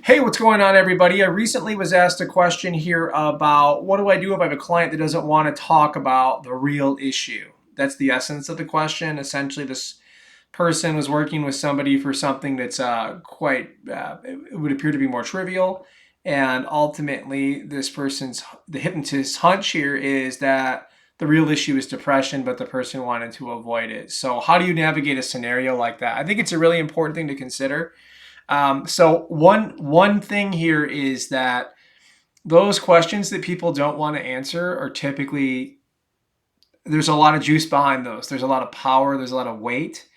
Hey, what's going on, everybody? I recently was asked a question here about what do I do if I have a client that doesn't want to talk about the real issue? That's the essence of the question. Essentially, this person was working with somebody for something that's it would appear to be more trivial. And ultimately, the hypnotist's hunch here is that the real issue is depression, but the person wanted to avoid it. So, how do you navigate a scenario like that? I think it's a really important thing to consider. So one thing here is that those questions that people don't want to answer are typically there's a lot of juice behind those. There's a lot of power. There's a lot of weight.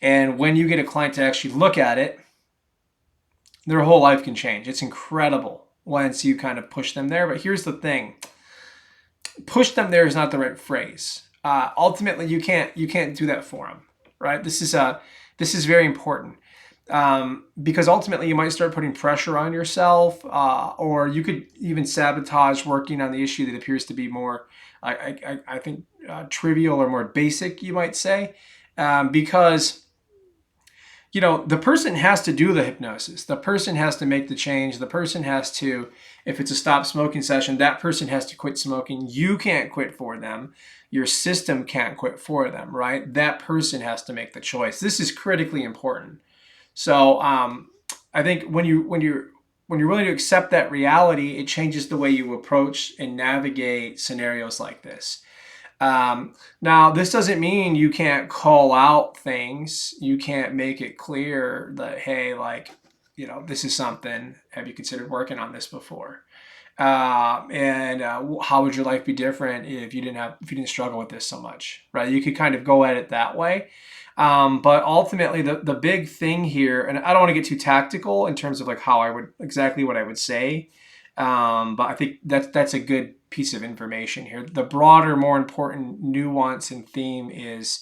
And when you get a client to actually look at it, their whole life can change. It's incredible once you kind of push them there. But here's the thing: push them there is not the right phrase. Ultimately, you can't do that for them, right? This is very important. Because ultimately you might start putting pressure on yourself, or you could even sabotage working on the issue that appears to be more, I think, trivial or more basic, you might say, because the person has to do the hypnosis. The person has to make the change. The person has to, if it's a stop smoking session, that person has to quit smoking. You can't quit for them. Your system can't quit for them, right? That person has to make the choice. This is critically important. So I think when you're willing to accept that reality, it changes the way you approach and navigate scenarios like this. Now, this doesn't mean you can't call out things. You can't make it clear that, hey, this is something. Have you considered working on this before? And how would your life be different if you didn't struggle with this so much, right? You could kind of go at it that way. But ultimately, the big thing here, and I don't want to get too tactical in terms of like how I would exactly what I would say, but I think that's a good piece of information here. The broader, more important nuance and theme is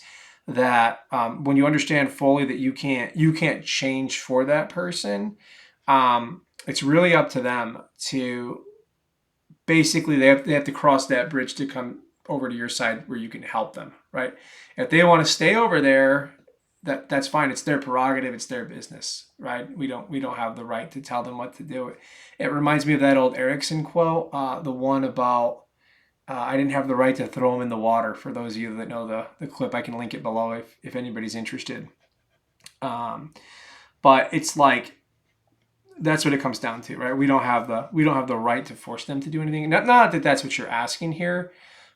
that when you understand fully that you can't change for that person, it's really up to them to basically they have to cross that bridge to come over to your side where you can help them, right? If they want to stay over there, that's fine. It's their prerogative. It's their business, right? We don't have the right to tell them what to do. It reminds me of that old Erickson quote, the one about I didn't have the right to throw him in the water. For those of you that know the clip, I can link it below if anybody's interested. Um, but it's like that's what it comes down to, right? We don't have the right to force them to do anything. Not that that's what you're asking here,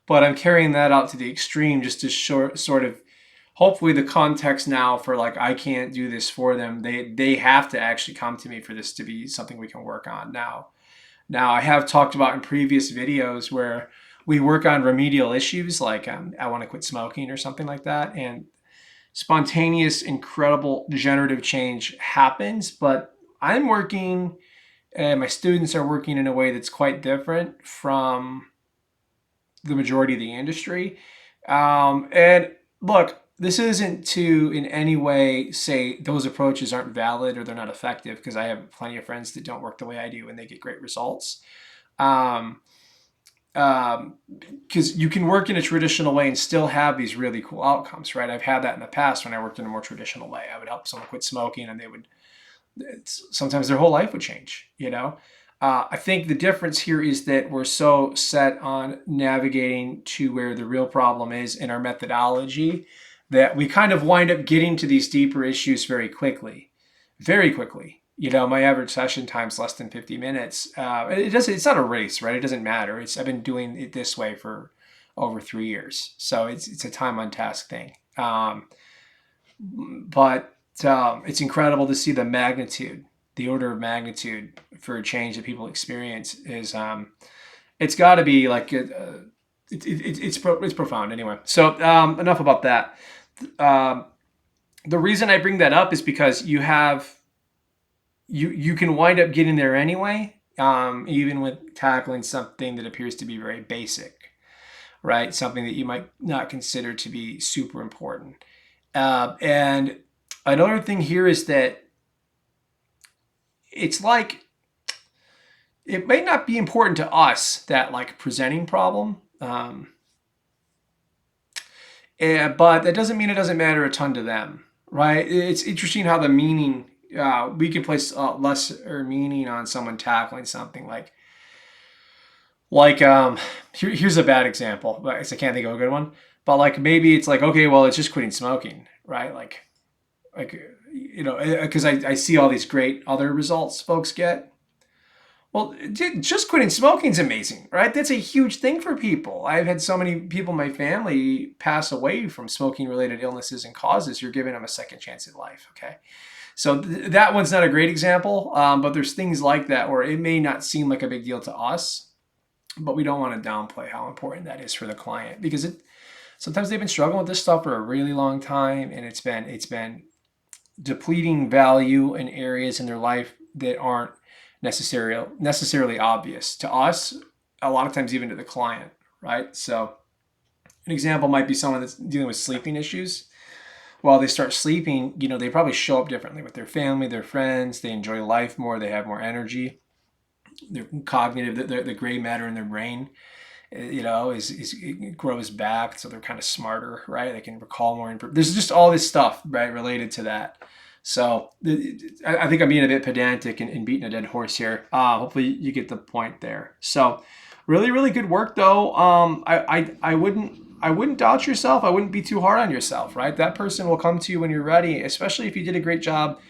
but I'm carrying that out to the extreme just to sort of hopefully the context now for like I can't do this for them. They have to actually come to me for this to be something we can work on now. Now I have talked about in previous videos where we work on remedial issues like I want to quit smoking or something like that, and spontaneous, incredible generative change happens, but I'm working and my students are working in a way that's quite different from the majority of the industry. And look, this isn't to in any way say those approaches aren't valid or they're not effective, because I have plenty of friends that don't work the way I do and they get great results. Um, because you can work in a traditional way and still have these really cool outcomes, right? I've had that in the past when I worked in a more traditional way. I would help someone quit smoking and sometimes their whole life would change. I think the difference here is that we're so set on navigating to where the real problem is in our methodology that we kind of wind up getting to these deeper issues very quickly, very quickly. My average session time's less than 50 minutes. It's not a race, right? It doesn't matter. I've been doing it this way for over 3 years. So it's a time on task thing. But it's incredible to see the magnitude, the order of magnitude for a change that people experience is it's got to be like it's profound anyway. So enough about that. Um, the reason I bring that up is because you can wind up getting there anyway, even with tackling something that appears to be very basic, right? Something that you might not consider to be super important. And another thing here is that it's like it may not be important to us, that like presenting problem, but that doesn't mean it doesn't matter a ton to them, right? It's interesting how the meaning we can place lesser meaning on someone tackling something like here's a bad example, but I can't think of a good one. But like maybe it's like, okay, well, it's just quitting smoking, right? Like because I see all these great other results folks get. Well, just quitting smoking is amazing, right? That's a huge thing for people. I've had so many people in my family pass away from smoking related illnesses and causes. You're giving them a second chance at life. Okay. So that one's not a great example, but there's things like that where it may not seem like a big deal to us, but we don't want to downplay how important that is for the client because sometimes they've been struggling with this stuff for a really long time, and it's been depleting value in areas in their life that aren't necessarily obvious to us, a lot of times even to the client, right? So an example might be someone that's dealing with sleeping issues. While they start sleeping, they probably show up differently with their family, their friends. They enjoy life more. They have more energy. Their cognitive, the gray matter in their brain, it grows back, so they're kind of smarter, right? They can recall more. There's just all this stuff, right, related to that. So I think I'm being a bit pedantic and beating a dead horse here. Hopefully you get the point there. So really, really good work though. I wouldn't doubt yourself. I wouldn't be too hard on yourself, right? That person will come to you when you're ready, especially if you did a great job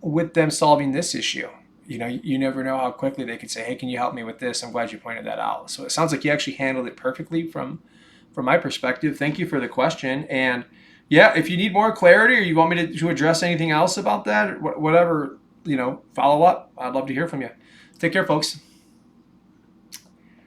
with them solving this issue. You never know how quickly they could say, hey, can you help me with this? I'm glad you pointed that out. So it sounds like you actually handled it perfectly from my perspective. Thank you for the question. And yeah, if you need more clarity or you want me to address anything else about that, whatever, follow up, I'd love to hear from you. Take care, folks.